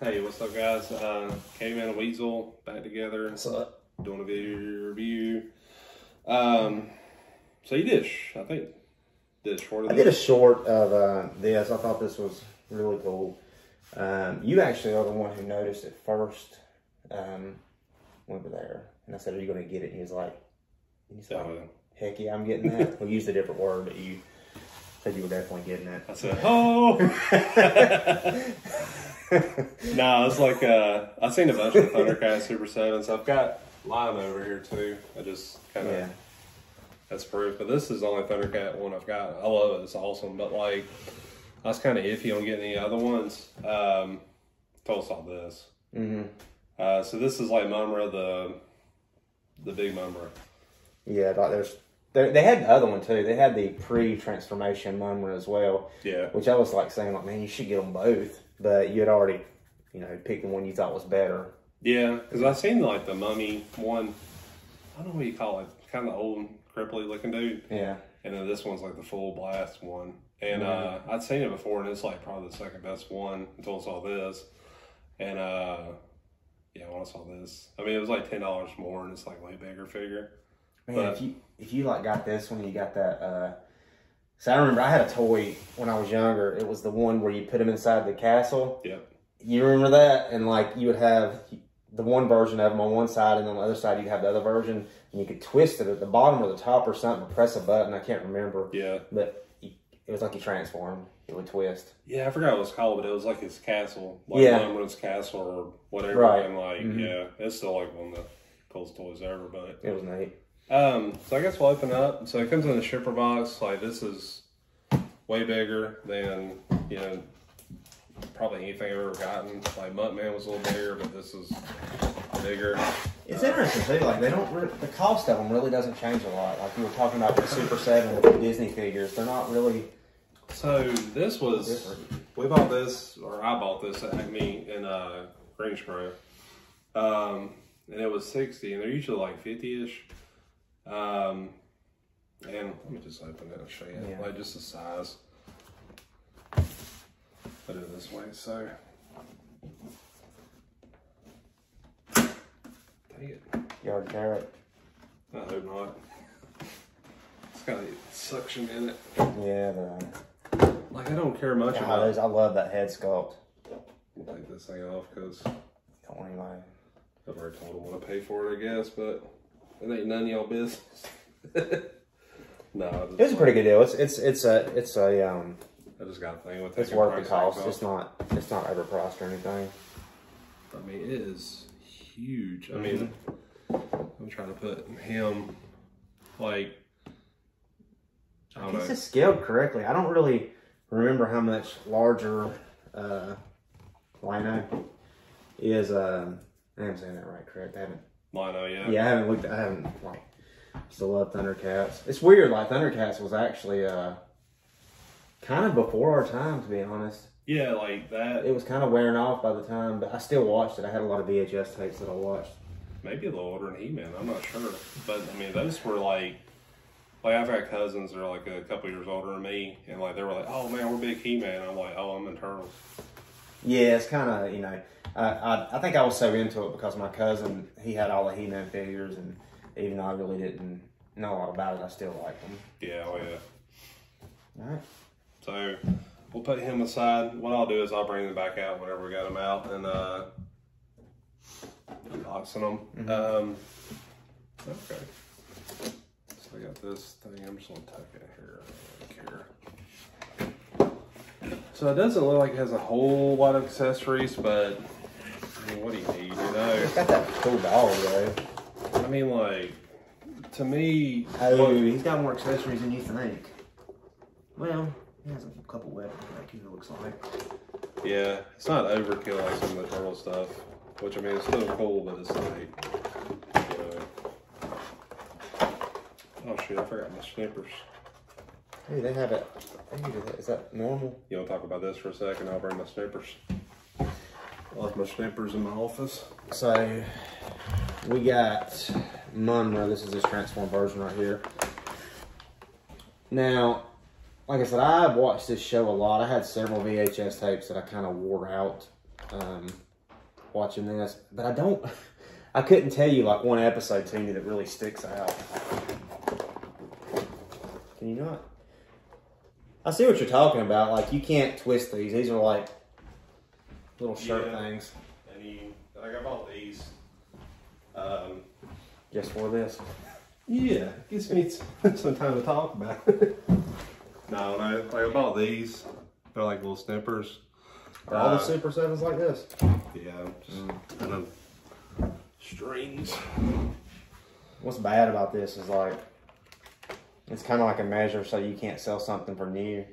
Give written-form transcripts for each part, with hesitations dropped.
Hey, what's up, guys? Caveman and Weasel back together. What's up? Doing a video review. So you did, I think, did a short of I did a short of this. I thought this was really cool. You actually are the one who noticed it first when we were there. And I said, "Are you going to get it?" And he was like, "Heck yeah, I'm getting that." We used a different word, but you said you were definitely getting it. I said, "Oh." No, it's like I've seen a bunch of Thundercat Super 7s. I've got Lime over here too. I just kind of that's proof. But this is the only Thundercat one I've got. I love it. It's awesome. But like, I was kind of iffy on getting the other ones. Till I saw this. So this is like Mumra, the big Mumra. Yeah, like they had the other one too. They had the pre-transformation Mumra as well. Yeah. Which I was like saying, like, man, you should get them both. But you had already, picked the one you thought was better. Yeah, because I've seen like the Mummy one. I don't know what you call it. Kind of old, cripply looking dude. Yeah. And then this one's like the full blast one. And I'd seen it before, and it's like probably the second best one until I saw this. And yeah, when I saw this, I mean, it was like $10 more, and it's like way bigger figure. Man, but if you like got this one, you got that. So I remember I had a toy when I was younger. It was the one where you put them inside the castle. Yep. You remember that? And like you would have the one version of them on one side, and on the other side you'd have the other version, and you could twist it at the bottom or the top or something, or press a button. I can't remember. Yeah. But it was like you transformed. It would twist. Yeah, I forgot what it was called, but it was like his castle, like Mumra's castle or whatever. Right. And like, yeah, it's still like one of the coolest toys ever. But it was neat. So I guess we'll open up. So it comes in a shipper box. Like this is way bigger than, probably anything I've ever gotten. Like Muttman was a little bigger, but this is bigger. It's interesting too. Like the cost of them really doesn't change a lot. Like you were talking about the Super 7 with the Disney figures, they're not really. So this was different. We bought this, or I bought this at Acme in Greensboro, and it was $60, and they're usually like $50-ish. And let me just open it and show you, like just the size. Put it this way, so. Dang it. Yard carrot. I hope not. It's got a suction in it. Yeah, like I don't care much about those. I love that head sculpt. I'll take this thing off because Don't want anybody. I've already told them what to pay for it, I guess, but it ain't none of y'all business. No, It's a pretty good deal. It's a I just got a thing with it. it's worth the cost. It's not overpriced or anything. I mean, it is huge. I mean, I'm trying to put him like I don't know. It's scaled correctly. I don't really remember how much larger Lino is. I am saying that right, correct? I haven't. Lino, yeah. Yeah, I haven't looked. I haven't like. Still love Thundercats. It's weird. Like Thundercats was actually kind of before our time, to be honest. Yeah, like that. It was kind of wearing off by the time, but I still watched it. I had a lot of VHS tapes that I watched. Maybe a little older than He-Man. I'm not sure, but I mean, those were like I've got cousins that are like a couple years older than me, and like they were like, "Oh man, we're big He-Man." I'm like, "Oh, I'm in Turtles." Yeah, it's kind of I think I was so into it because my cousin, he had all the He-Man figures, and even though I really didn't know a lot about it, I still liked them. Yeah, oh yeah. All right. So we'll put him aside. What I'll do is I'll bring them back out whenever we got them out and unboxing them. Okay. So I got this thing. I'm just gonna tuck it here. I don't care. So it doesn't look like it has a whole lot of accessories, but I mean, what do you need? It's got that cool dog though. I mean, like, to me... Oh, he's got more accessories than you think. Well, he has a couple weapons, like it looks like. Yeah, it's not overkill like some of the Turtle stuff, which, I mean, it's still cool, but it's like, Oh, shoot, I forgot my snippers. Hey, they have it. Is that normal? You want to talk about this for a second? I'll bring my snippers. I left my snippers in my office. So, we got Mumra. This is his transformed version right here. Now, like I said, I've watched this show a lot. I had several VHS tapes that I kind of wore out. watching this, but I couldn't tell you like one episode to me that really sticks out. Can you not? I see what you're talking about. Like, you can't twist these. These are like little shirt things. And like I bought these. Just for this. Yeah, gives me some time to talk about it. No, I bought these. They're like little snippers. Are all the Super 7s like this? Yeah, just kind of strings. What's bad about this is like, it's kind of like a measure so you can't sell something for new.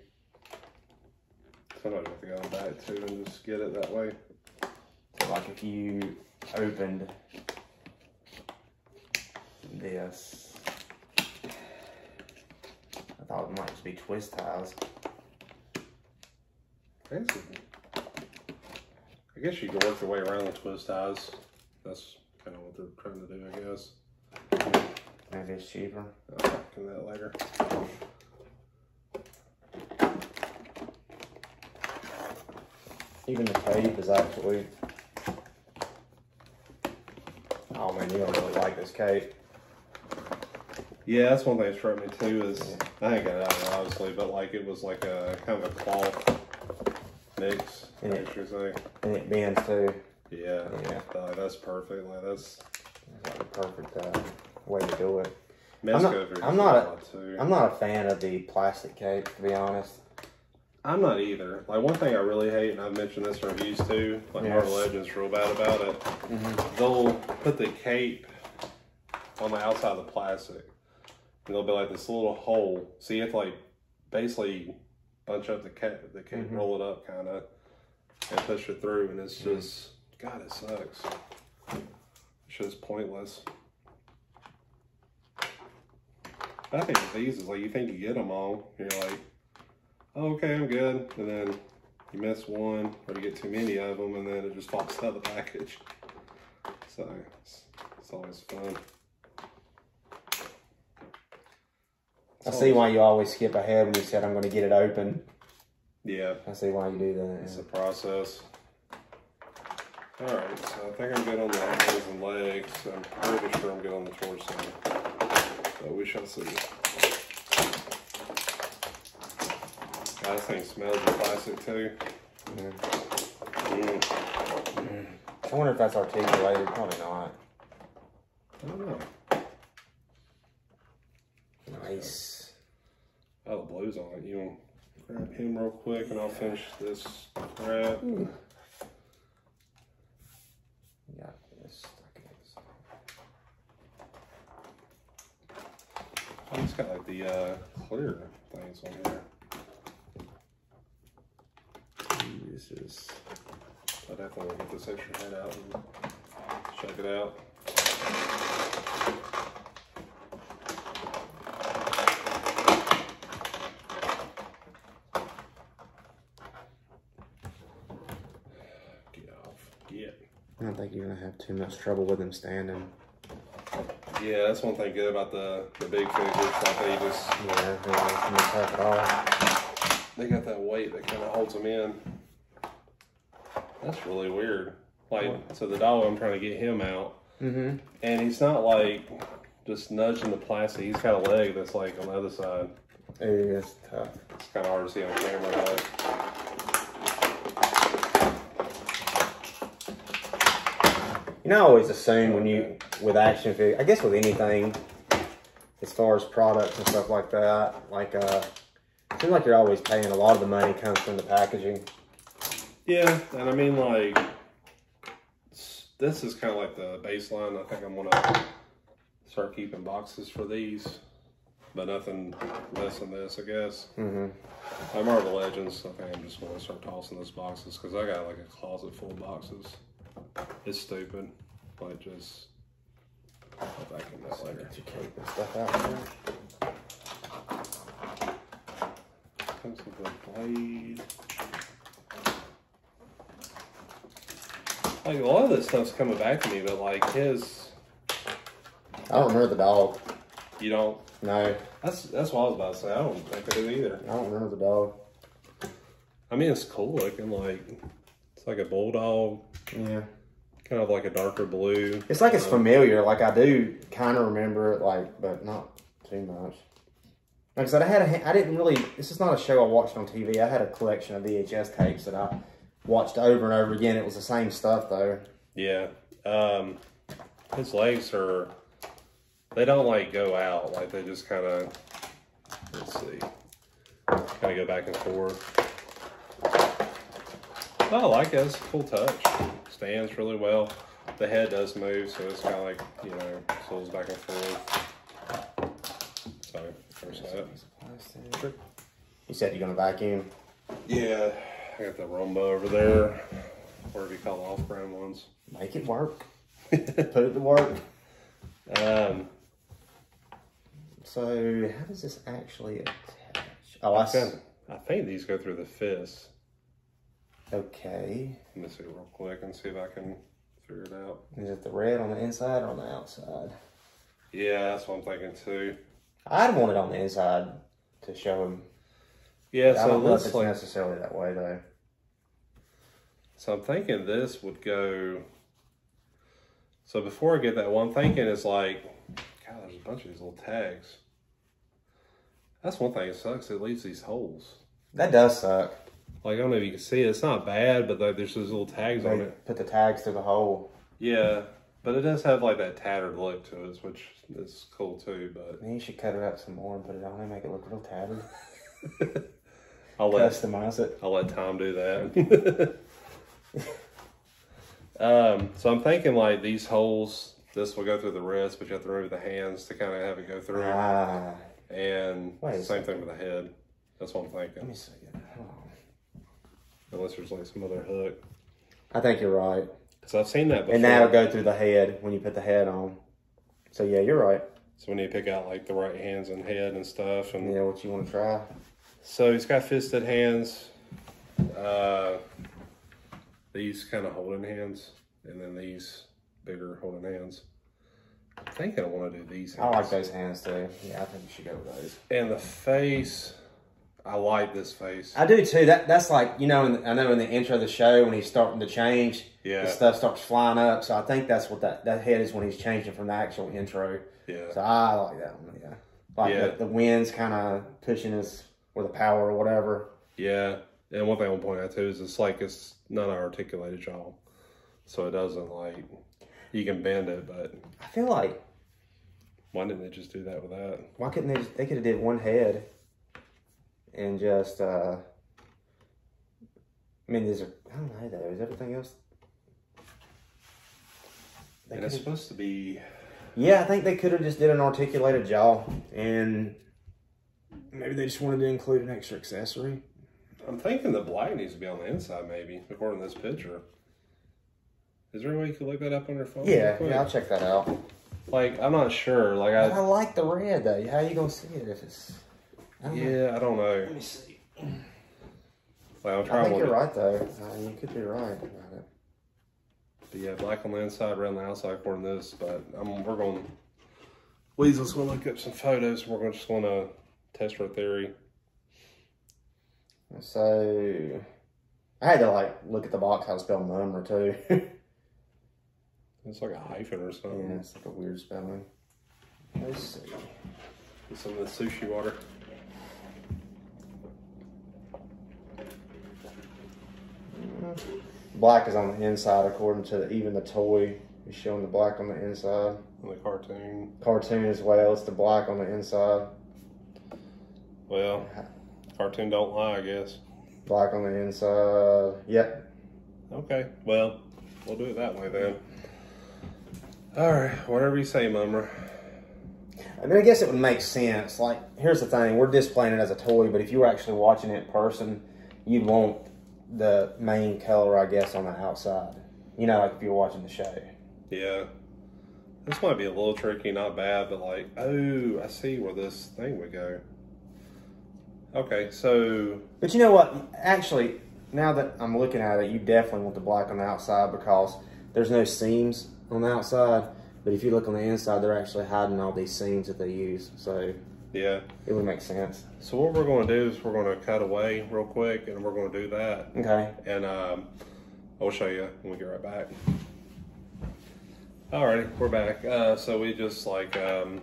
Somebody have to go back to and just get it that way. So like if you opened this, I thought it might just be twist ties. I guess you can work your way around the twist ties. That's kind of what they're trying to do, I guess. Maybe it's cheaper. I'll look into that later. Even the tape is actually... Oh man, you don't really like this cape. Yeah, that's one thing that struck me too is, I ain't got it out obviously, but like it was like a kind of a cloth mix. And it bends too. Yeah, that's perfect. Like that's like a perfect way to do it. I'm not a fan of the plastic cape, to be honest. I'm not either. Like one thing I really hate, and I've mentioned this in reviews too, like Marvel Legends real bad about it. They'll put the cape on the outside of the plastic, and there'll be like this little hole. So you have to like basically bunch up the cape, roll it up kind of, and push it through, and it's just, God, it sucks. It's just pointless. But I think with these is like, you think you get them all, you're like, oh, okay, I'm good, and then you miss one, or you get too many of them, and then it just falls out of the package. So it's always fun. I see why you always skip ahead when you said I'm going to get it open. Yeah. I see why you do that. It's a process. Alright, so I think I'm good on the arms and legs. I'm pretty sure I'm good on the torso. So we shall see. God, this thing smells of plastic too. I wonder if that's articulated. Probably not. I don't know. Nice. Oh, the blue's on it. You want to grab him real quick and I'll finish this wrap. Got this stuck in. Oh, it's got like the clear things on here. This is. I definitely want to get this extra head out and check it out. I don't think you're going to have too much trouble with them standing. Yeah, that's one thing good about the big figures. Like they just... Yeah, they're not tough at all. They got that weight that kind of holds them in. That's really weird. Like, so the dog, I'm trying to get him out. And he's not like just nudging the plastic. He's got a leg that's like on the other side. It is tough. It's kind of hard to see on camera. But... You know, I always assume when you, with action figures, I guess with anything, as far as products and stuff like that, like, it seems like you're always paying a lot of the money comes from the packaging. Yeah, and I mean, like, this is kind of like the baseline. I think I'm going to start keeping boxes for these, but nothing less than this, I guess. My Marvel Legends, I think I'm just going to start tossing those boxes because I got like a closet full of boxes. It's stupid. Like, just put back in that later. Get your cape and stuff out there. Comes with a blade. Like, a lot of this stuff's coming back to me, but like his... I don't remember the dog. You don't? No. That's what I was about to say. I don't think I do either. I don't remember the dog. I mean, it's cool looking. Like, it's like a bulldog. Yeah. kind of like a darker blue. It's like it's familiar. Like I do kind of remember it, like, but not too much. Like I said, I didn't really, this is not a show I watched on TV. I had a collection of VHS tapes that I watched over and over again. It was the same stuff though. Yeah. His legs are, they don't like go out. Like they just kind of, let's see, kind of go back and forth. Oh, I like it. It's a cool touch. Stands really well. The head does move, so it's kind of like, you know, swivels back and forth. So, there's that. You said you're going to vacuum? Yeah, I got the Roomba over there. Whatever you call off-brand ones. Make it work. Put it to work. So, how does this actually attach? Oh, I think these go through the fist. Okay. Let me see real quick and see if I can figure it out. Is it the red on the inside or on the outside? Yeah, that's what I'm thinking too. I'd want it on the inside to show him. Yeah, I so don't know if it's like necessarily that way though. So I'm thinking this would go. So before I get that one, I'm thinking it's like, God, there's a bunch of these little tags. That's one thing that sucks. It leaves these holes. That does suck. Like, I don't know if you can see it. It's not bad, but there's those little tags on it. Put the tags through the hole. Yeah, but it does have like that tattered look to it, which is cool too. But you should cut it up some more and put it on and make it look real tattered. Customize it. I'll let Tom do that. So I'm thinking like these holes, this will go through the wrist, but you have to remove the hands to kind of have it go through. And same thing with the head. That's what I'm thinking. Let me see. Hold on. Unless there's like some other hook. I think you're right. Because I've seen that before. And that'll go through the head when you put the head on. So yeah, you're right. So we need to pick out like the right hands and head and stuff. And yeah, what you want to try. So he's got fisted hands. These kind of holding hands. And then these bigger holding hands. I think I want to do these hands. I like those hands too. Yeah, I think you should go with those. And the face, I like this face. I do too. That's like, you know, I know in the intro of the show when he's starting to change, the stuff starts flying up. So I think that's what that head is when he's changing from the actual intro. Yeah. So I like that one. Yeah. Like the wind's kind of pushing us with a power or whatever. Yeah. And one thing I want to point out too is it's not an articulated jaw. So it doesn't like, you can bend it, but I feel like, why didn't they just do that with that? Why couldn't they could have did one head and just, I mean, I don't know though, is everything else? And it's supposed to be. Yeah, I think they could have just did an articulated jaw and maybe they just wanted to include an extra accessory. I'm thinking the black needs to be on the inside maybe, according to this picture. Is there a way you could look that up on your phone? Yeah, I'll check that out. Like, I'm not sure. Like, I like the red though. How are you gonna see it if it's? I don't know. Let me see. Like, I'm trying. I think you're right though. You could be right about it. But yeah, black on the inside, red on the outside, according to this. But we're going. Weasel's going to look up some photos. And we're just going to test our theory. So, I had to like look at the box how to spell number too. It's like a hyphen or something. Yeah, it's like a weird spelling. Let's see. Get some of the sushi water. Black is on the inside according to even the toy is showing the black on the inside. On the cartoon. Cartoon as well, it's the black on the inside. Well, cartoon don't lie, I guess. Black on the inside, yep. Okay, well, we'll do it that way then. All right, whatever you say, Mummer. I mean, I guess it would make sense. Like, here's the thing. We're displaying it as a toy, but if you were actually watching it in person, you'd want the main color, I guess, on the outside. You know, like if you're watching the show. Yeah. This might be a little tricky, not bad, but like, oh, I see where this thing would go. Okay, so... But you know what? Actually, now that I'm looking at it, you definitely want the black on the outside because there's no seams on the outside, but if you look on the inside, they're actually hiding all these seams that they use, so yeah, it would make sense. So what we're going to do is we're going to cut away real quick, and we're going to do that. Okay. And I'll show you when we get right back. Alrighty, we're back. So we just like Kind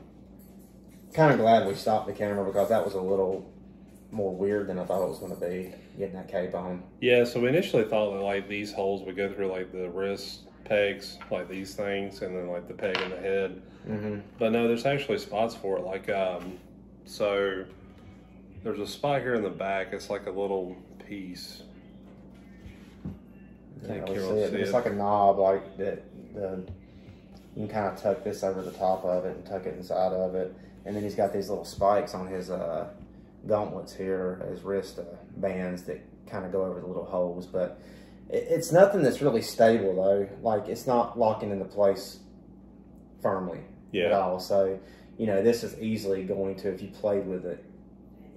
of glad we stopped the camera because that was a little more weird than I thought it was going to be, getting that cape on. yeah. So we initially thought that like these holes would go through like the wrist pegs, like these things, and then like the peg in the head. Mm-hmm. But no, there's actually spots for it. Like so there's a spot here in the back. It's like a little piece. Yeah, it's like a knob, like that. You can kind of tuck this over the top of it and tuck it inside of it, and then he's got these little spikes on his gauntlets here, his wrist bands that kind of go over the little holes. But it's nothing that's really stable though. Like it's not locking into place firmly at all. So you know, this is easily going to, if you played with it.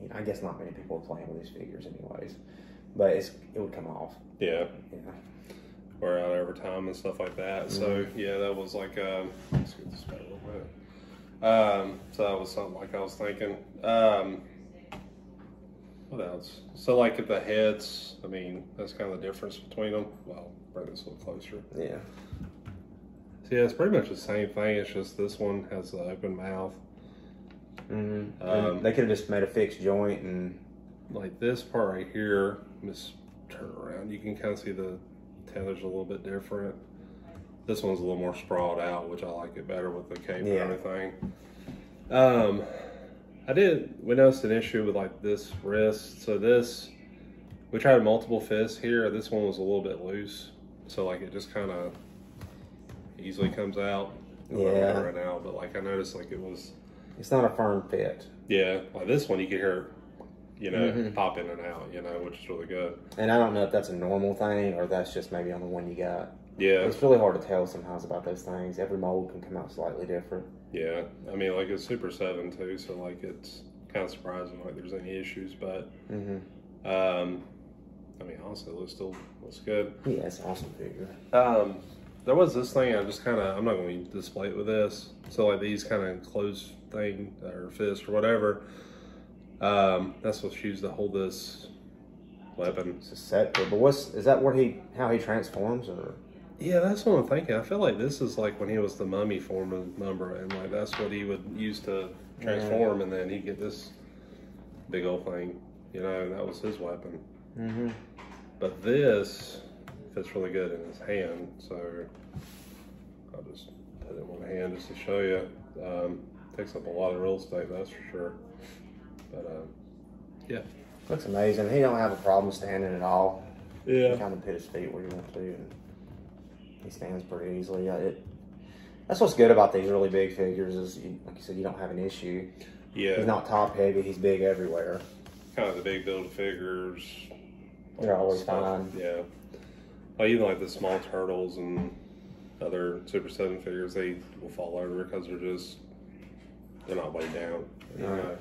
You know, I guess not many people are playing with these figures anyways, but it would come off. Yeah. Yeah. Wear out over time and stuff like that. Mm-hmm. So yeah, that was like let's get this back a little bit. So that was something like I was thinking. What else? So like at the heads, I mean, that's kind of the difference between them. Well, bring this a little closer. Yeah. So yeah, it's pretty much the same thing. It's just this one has the open mouth. Mm-hmm. They could have just made a fixed joint and like this part right here. Just turn around. You can kind of see the tether's a little bit different. This one's a little more sprawled out, which I like it better with the cape and everything. We noticed an issue with like this wrist. So this, we tried multiple fists here. This one was a little bit loose. So like it just kind of easily comes out. Yeah. Right now, but like I noticed like it's not a firm fit. Yeah, like this one you can hear, you know, pop in and out, you know, which is really good. And I don't know if that's a normal thing or that's just maybe on the one you got. Yeah. It's really hard to tell sometimes about those things. Every mold can come out slightly different. Yeah. I mean, like it's Super 7 too, so like it's kind of surprising like there's any issues, but I mean, honestly, it still looks good. Yeah, it's an awesome figure. There was this thing, I'm not going to display it with this. So like these kind of closed thing or fist or whatever, that's what's used to hold this weapon. It's a scepter, but is that how he transforms or? Yeah, that's what I'm thinking. I feel like this is like when he was the mummy form of Number, and like that's what he would use to transform, and then he'd get this big old thing, you know, and that was his weapon. But this fits really good in his hand, so I'll just put it in one hand just to show you. Takes up a lot of real estate, that's for sure. But yeah, looks amazing. He don't have a problem standing at all. Yeah, he kind of put his feet where he wants to, and he stands pretty easily. That's what's good about these really big figures is, like you said, you don't have an issue. Yeah, he's not top heavy. He's big everywhere. Kind of the big build figures. They're always fine. Yeah. Well, even like the small turtles and other Super 7 figures, they will fall over because they're not weighed down. You know?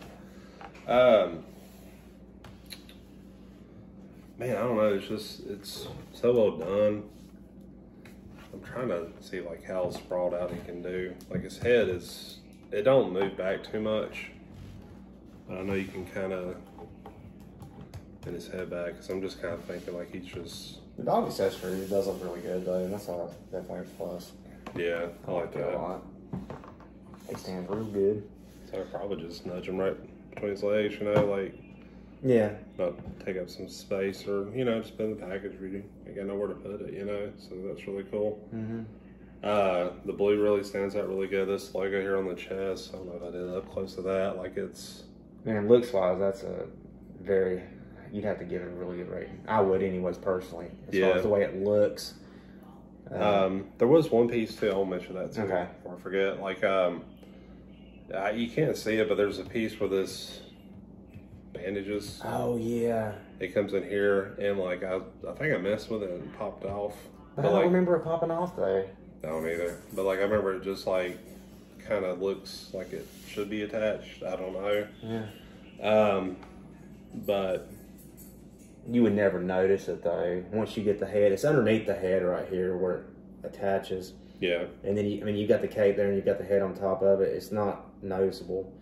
Man, I don't know. It's so well done. I'm trying to see like how sprawled out he can do. Like his head it don't move back too much. But I know you can kind of bend his head back because I'm just kind of thinking like he's just. The dog accessory does look really good though, and that's definitely a plus. Yeah, I like that. A lot. He stands real good. So I'd probably just nudge him right between his legs, you know, like. Yeah. Not take up some space or, you know, just put in the package where you ain't got nowhere to put it, you know, so that's really cool. The blue really stands out really good. This logo here on the chest, I don't know if I did up close to that, like it's. Man, looks wise, that's a very, you'd have to give it a really good rating. I would anyways, personally, as far as the way it looks. There was one piece too, I'll mention that too, okay, before I forget. Like, you can't see it, but there's a piece where this bandages. Oh yeah. It comes in here, and like I think I messed with it and it popped off. But I don't remember it popping off though. I don't either. But like I remember it just like kind of looks like it should be attached. I don't know. Yeah. But you would never notice it though. Once you get the head, it's underneath the head right here where it attaches. Yeah. And then you got the cape there, and you got the head on top of it. It's not noticeable.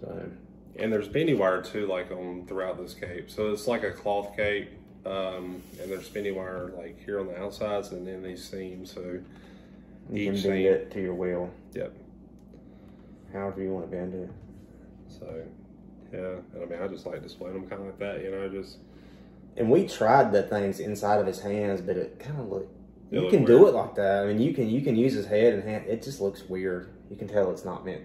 So. And there's spinny wire too, like throughout this cape. So it's like a cloth cape, and there's spinny wire like here on the outsides and in these seams. So You can each bend seam. it to your will. Yep. However you want to bend it. So, yeah. And I mean, I just like displaying them kind of like that, you know, just. And we tried the things inside of his hands, but it kind of looked. It You looked can weird. do it like that. I mean, you can use his head and hand. It just looks weird. You can tell it's not meant.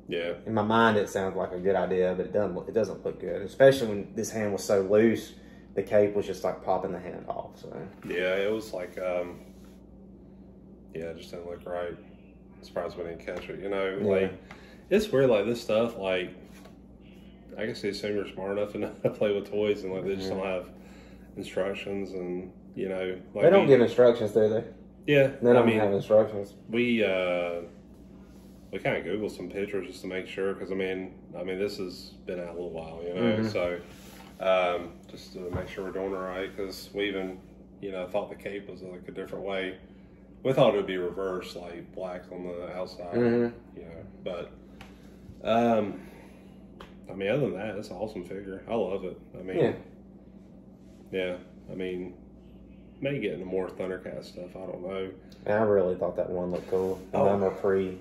Yeah. In my mind, it sounds like a good idea, but it doesn't look good. Especially when this hand was so loose, the cape was just like popping the hand off. So Yeah, it was like, yeah, it just didn't look right. I'm surprised we didn't catch it, you know. Yeah. Like, it's weird, like this stuff, like, I guess they assume you're smart enough to know how to play with toys, and like they just don't have instructions, and you know, like they don't give instructions, do they? Yeah, They don't have instructions. we kind of Googled some pictures just to make sure, because I mean, this has been out a little while, you know, so just to make sure we're doing it right, because we even, you know, thought the cape was like a different way. We thought it would be reversed, like black on the outside, you know, but I mean, other than that, it's an awesome figure. I love it. I mean, yeah, I mean, may get into more Thundercat stuff. I don't know. And I really thought that one looked cool. The number pre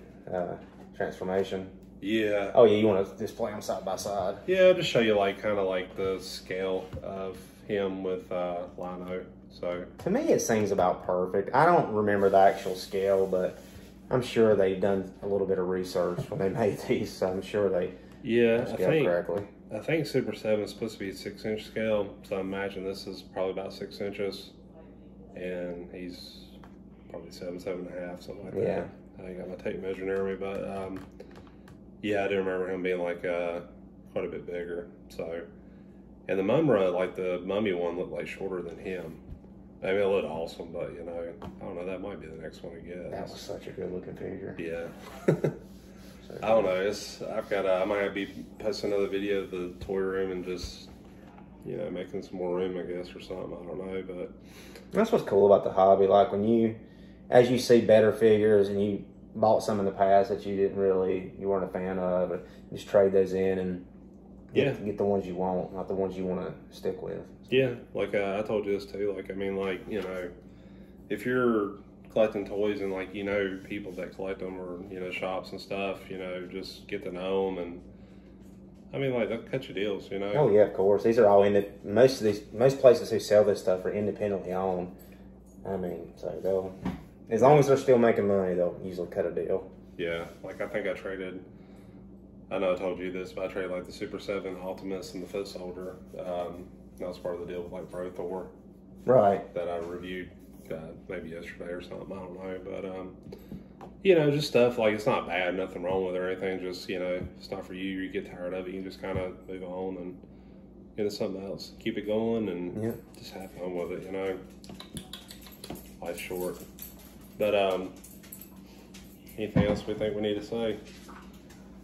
transformation. Yeah. Oh yeah, you want to display them side by side? Yeah, I'll just show you like kind of like the scale of him with Lino. So to me, it seems about perfect. I don't remember the actual scale, but I'm sure they've done a little bit of research when they made these. So I'm sure they scaled correctly. I think Super 7 is supposed to be a 6-inch scale, so I imagine this is probably about 6 inches, and he's probably 7.5, something like that. I ain't got my tape measure near me, but yeah, I do remember him being like quite a bit bigger. So, and the Mumra, like the Mummy one, looked like shorter than him. I mean, it looked awesome, but you know, I don't know. That might be the next one to get. That was such a good looking figure. Yeah. I don't know. I might have to be posting another video of the toy room and just, you know, making some more room, I guess, or something. I don't know, but that's what's cool about the hobby. Like as you see better figures and you bought some in the past that you weren't a fan of, or just trade those in and get the ones you want, not the ones you want to stick with. Yeah, like I told you this too. Like, I mean, like, you know, if you're collecting toys and like, you know, people that collect them, or, you know, shops and stuff, you know, just get to know them, and I mean, like, they'll cut you deals, you know. Oh yeah, of course. These are all most places who sell this stuff are independently owned. I mean, so they'll, as long as they're still making money, they'll usually cut a deal. Yeah, like I think I know I told you this, but I traded like the Super 7 Optimus and the Foot Soldier. That was part of the deal with like Pro Thor. Right. That I reviewed maybe yesterday or something, I don't know. But, you know, just stuff like, it's not bad, nothing wrong with it or anything. Just, you know, if it's not for you, you get tired of it, you can just kind of move on and get into something else. Keep it going and just have fun with it, you know. Life's short. But anything else we think we need to say?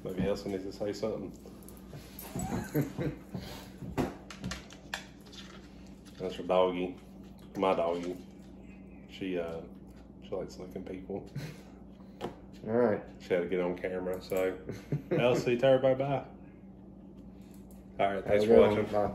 Maybe Elsa needs to say something. That's her doggy. My doggy. She likes licking people. All right. She had to get on camera, so Elsie, tell everybody bye. All right, thanks for watching. Bye.